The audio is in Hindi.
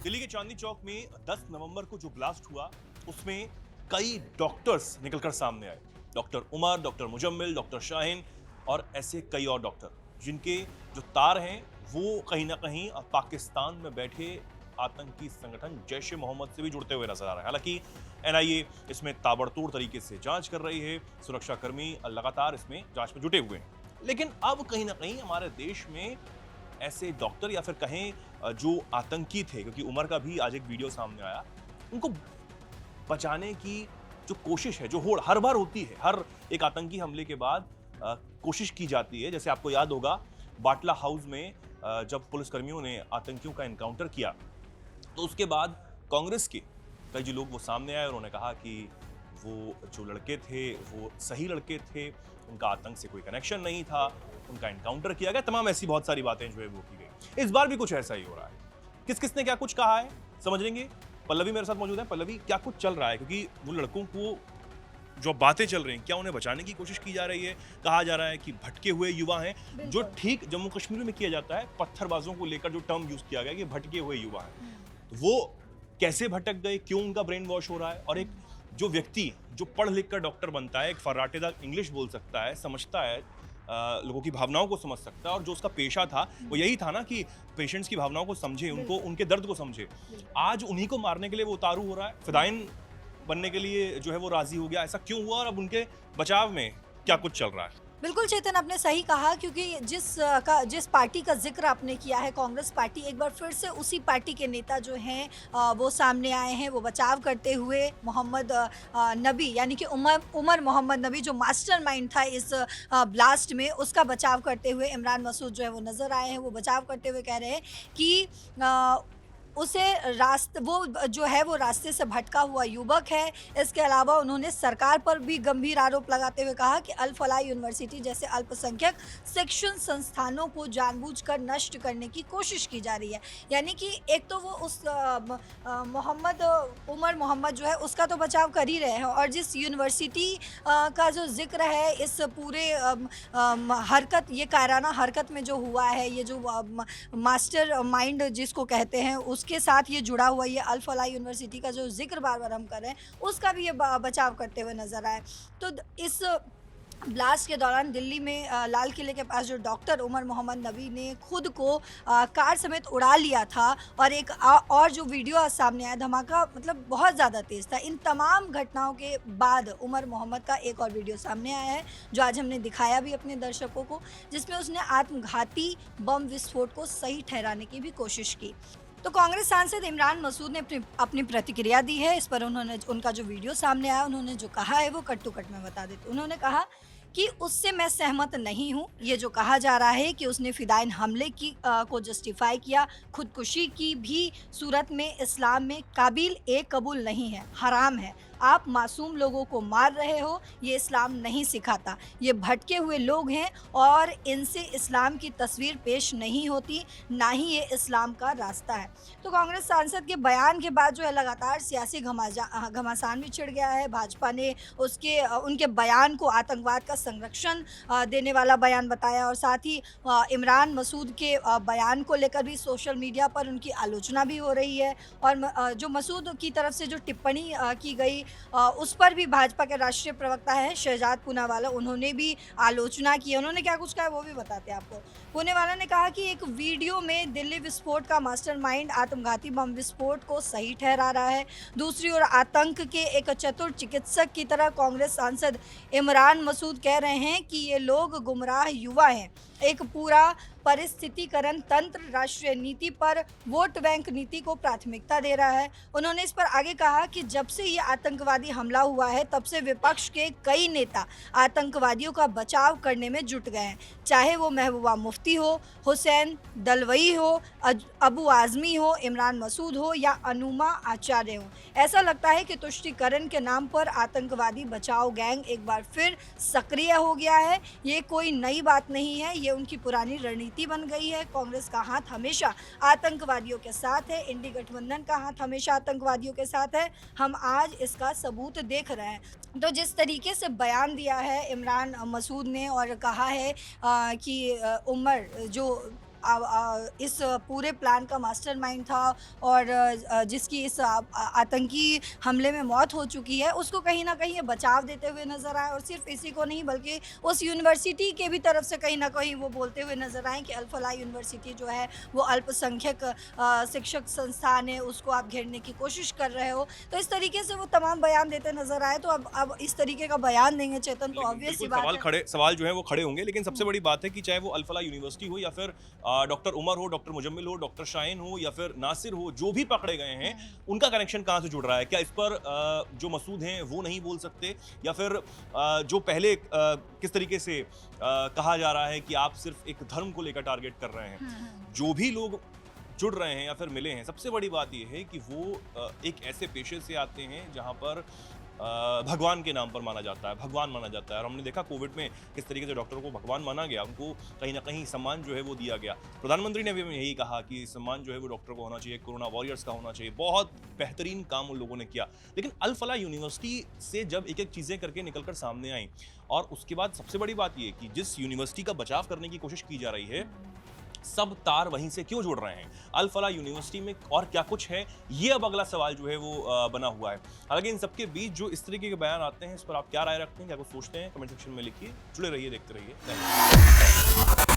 दिल्ली के चांदनी चौक में 10 नवंबर को जो ब्लास्ट हुआ उसमें कई डॉक्टर्स निकलकर सामने आए। Doctor Umar, doctor Muzammil, doctor Shaheen और ऐसे कई और डॉक्टर जिनके जो तार हैं वो कहीं ना कहीं पाकिस्तान में बैठे आतंकी संगठन जैश ए मोहम्मद से भी जुड़ते हुए नजर आ रहे हैं। हालांकि एनआईए इसमें ताबड़तोड़ तरीके से जांच कर रही है, सुरक्षाकर्मी लगातार इसमें जांच में जुटे हुए हैं। लेकिन अब कहीं ना कहीं हमारे देश में ऐसे डॉक्टर या फिर कहें जो आतंकी थे, क्योंकि उमर का भी आज एक वीडियो सामने आया, उनको बचाने की जो कोशिश है, जो होड़ हर बार होती है, हर एक आतंकी हमले के बाद कोशिश की जाती है। जैसे आपको याद होगा बाटला हाउस में जब पुलिसकर्मियों ने आतंकियों का एनकाउंटर किया तो उसके बाद कांग्रेस के कई जो लोग वो सामने आए और उन्होंने कहा कि वो जो लड़के थे वो सही लड़के थे, उनका आतंक से कोई कनेक्शन नहीं था, उनका एनकाउंटर किया गया, तमाम ऐसी बहुत सारी बातें जो है वो की गई। इस बार भी कुछ ऐसा ही हो रहा है। किस किसने क्या कुछ कहा है समझ लेंगे। पल्लवी मेरे साथ मौजूद है। पल्लवी, क्या कुछ चल रहा है? क्योंकि वो लड़कों को जो बातें चल रही हैं, क्या उन्हें बचाने की कोशिश की जा रही है? कहा जा रहा है कि भटके हुए युवा हैं, जो ठीक जम्मू कश्मीर में किया जाता है, पत्थरबाजों को लेकर जो टर्म यूज किया गया कि भटके हुए युवा हैं, तो वो कैसे भटक गए, क्यों उनका ब्रेन वॉश हो रहा है? और एक जो व्यक्ति जो पढ़ लिख कर डॉक्टर बनता है, एक फर्राटेदार इंग्लिश बोल सकता है, समझता है, लोगों की भावनाओं को समझ सकता है, और जो उसका पेशा था वो यही था ना कि पेशेंट्स की भावनाओं को समझे, उनको उनके दर्द को समझे। आज उन्हीं को मारने के लिए वो उतारू हो रहा है, फिदाइन बनने के लिए जो है वो राजी हो गया। ऐसा क्यों हुआ और अब उनके बचाव में क्या कुछ चल रहा है? बिल्कुल चेतन, आपने सही कहा क्योंकि जिस पार्टी का जिक्र आपने किया है, कांग्रेस पार्टी, एक बार फिर से उसी पार्टी के नेता जो हैं वो सामने आए हैं। वो बचाव करते हुए मोहम्मद नबी, यानी कि उमर मोहम्मद नबी, जो मास्टरमाइंड था इस ब्लास्ट में, उसका बचाव करते हुए इमरान मसूद जो है वो नज़र आए हैं। वो बचाव करते हुए कह रहे हैं कि अ, वो जो है वो रास्ते से भटका हुआ युवक है। इसके अलावा उन्होंने सरकार पर भी गंभीर आरोप लगाते हुए कहा कि अल फलाह यूनिवर्सिटी जैसे अल्पसंख्यक शिक्षण संस्थानों को जानबूझकर नष्ट करने की कोशिश की जा रही है। यानी कि एक तो वो उस उमर मोहम्मद जो है उसका तो बचाव कर ही रहे हैं, और जिस यूनिवर्सिटी का जो ज़िक्र है इस पूरे हरकत, ये कायराना हरकत में जो हुआ है, ये जो मास्टर माइंड जिसको कहते हैं, उसके साथ ये जुड़ा हुआ, ये अल फलाह यूनिवर्सिटी का जो ज़िक्र बार-बार हम कर रहे हैं, उसका भी ये बचाव करते हुए नज़र आए। तो इस ब्लास्ट के दौरान दिल्ली में लाल किले के पास जो डॉक्टर उमर मोहम्मद नबी ने खुद को कार समेत उड़ा लिया था, और एक और जो वीडियो आज सामने आया, धमाका मतलब बहुत ज़्यादा तेज़ था। इन तमाम घटनाओं के बाद उमर मोहम्मद का एक और वीडियो सामने आया है, जो आज हमने दिखाया भी अपने दर्शकों को, जिसमें उसने आत्मघाती बम विस्फोट को सही ठहराने की भी कोशिश की। तो कांग्रेस सांसद इमरान मसूद ने अपनी प्रतिक्रिया दी है इस पर। उन्होंने, उनका जो वीडियो सामने आया, उन्होंने जो कहा है वो कट टू कट में बता देते। उन्होंने कहा कि उससे मैं सहमत नहीं हूँ। ये जो कहा जा रहा है कि उसने फिदाइन हमले को जस्टिफाई किया, खुदकुशी की भी सूरत में इस्लाम में काबिल ए कबूल नहीं है, हराम है। आप मासूम लोगों को मार रहे हो, ये इस्लाम नहीं सिखाता। ये भटके हुए लोग हैं और इनसे इस्लाम की तस्वीर पेश नहीं होती, ना ही ये इस्लाम का रास्ता है। तो कांग्रेस सांसद के बयान के बाद जो है लगातार सियासी घमासान भी छिड़ गया है। भाजपा ने उनके बयान को आतंकवाद का संरक्षण देने वाला बयान बताया, और साथ ही इमरान मसूद के बयान को लेकर भी सोशल मीडिया पर उनकी आलोचना भी हो रही है। और जो मसूद की तरफ से जो टिप्पणी की गई, उस पर भी भाजपा के राष्ट्रीय प्रवक्ता हैं शहजाद पूनावाला, उन्होंने भी आलोचना की है। उन्होंने क्या कुछ कहा है वो भी बताते हैं आपको। पूनावाला ने कहा कि एक वीडियो में दिल्ली विस्फोट का मास्टरमाइंड आत्मघाती बम विस्फोट को सही ठहरा रहा है। दूसरी ओर आतंक के एक चतुर चिकित्सक की तरह कांग्रेस सांसद इमरान मसूद कह रहे हैं कि ये लोग गुमराह युवा हैं। एक पूरा परिस्थितिकरण तंत्र राष्ट्रीय नीति पर वोट बैंक नीति को प्राथमिकता दे रहा है। उन्होंने इस पर आगे कहा कि जब से ये आतंकवादी हमला हुआ है, तब से विपक्ष के कई नेता आतंकवादियों का बचाव करने में जुट गए हैं, चाहे वो महबूबा मुफ्ती हो, हुसैन दलवई हो, अबू आज़मी हो, इमरान मसूद हो या अनुमा आचार्य हो। ऐसा लगता है कि तुष्टीकरण के नाम पर आतंकवादी बचाओ गैंग एक बार फिर सक्रिय हो गया है। ये कोई नई बात नहीं है, ये उनकी पुरानी रणनीति बन गई है। कांग्रेस का हाथ हमेशा आतंकवादियों के साथ है, इंडी गठबंधन का हाथ हमेशा आतंकवादियों के साथ है। हम आज इसका सबूत देख रहे हैं। तो जिस तरीके से बयान दिया है इमरान मसूद ने, और कहा है कि उमर जो इस पूरे प्लान का मास्टरमाइंड था और जिसकी इस आतंकी हमले में मौत हो चुकी है, उसको कहीं न कहीं ये बचाव देते हुए नज़र आए और सिर्फ़ इसी को नहीं बल्कि उस यूनिवर्सिटी के भी तरफ से कहीं न कहीं वो बोलते हुए नज़र आए कि अल-फलाह यूनिवर्सिटी जो है वो अल्पसंख्यक शिक्षक संस्थान है, उसको आप घेरने की कोशिश कर रहे हो। तो इस तरीके से वो तमाम बयान देते नज़र आए, तो अब इस तरीके का बयान देंगे चेतन तो लेकिन ऑब्वियस सी बिल्कुल बात है। सवाल जो है वो खड़े होंगे, लेकिन सबसे बड़ी बात है कि चाहे वो अल फलाह यूनिवर्सिटी हो या फिर डॉक्टर उमर हो, डॉक्टर मुजम्मिल हो, डॉक्टर शाहीन हो या फिर नासिर हो, जो भी पकड़े गए हैं, उनका कनेक्शन कहाँ से जुड़ रहा है? क्या इस पर जो मसूद हैं वो नहीं बोल सकते, या फिर जो पहले किस तरीके से कहा जा रहा है कि आप सिर्फ एक धर्म को लेकर टारगेट कर रहे हैं, जो भी लोग जुड़ रहे हैं या फिर मिले हैं, सबसे बड़ी बात यह है कि वो एक ऐसे पेशे से आते हैं जहां पर भगवान के नाम पर माना जाता है, भगवान माना जाता है। और हमने देखा कोविड में किस तरीके से डॉक्टरों को भगवान माना गया, उनको कहीं ना कहीं सम्मान जो है वो दिया गया। प्रधानमंत्री ने भी यही कहा कि सम्मान जो है वो डॉक्टर को होना चाहिए, कोरोना वॉरियर्स का होना चाहिए। बहुत बेहतरीन काम उन लोगों ने किया। लेकिन अल फलाह यूनिवर्सिटी से जब एक एक चीज़ें करके निकलकर सामने आई, और उसके बाद सबसे बड़ी बात ये कि जिस यूनिवर्सिटी का बचाव करने की कोशिश की जा रही है, सब तार वहीं से क्यों जुड़ रहे हैं? अल फलाह यूनिवर्सिटी में और क्या कुछ है? ये अब अगला सवाल जो है वो बना हुआ है। हालांकि इन सबके बीच जो इस तरीके के बयान आते हैं, इस पर आप क्या राय रखते हैं, क्या कुछ सोचते हैं? कमेंट सेक्शन में लिखिए। जुड़े रहिए, देखते रहिए। धन्यवाद।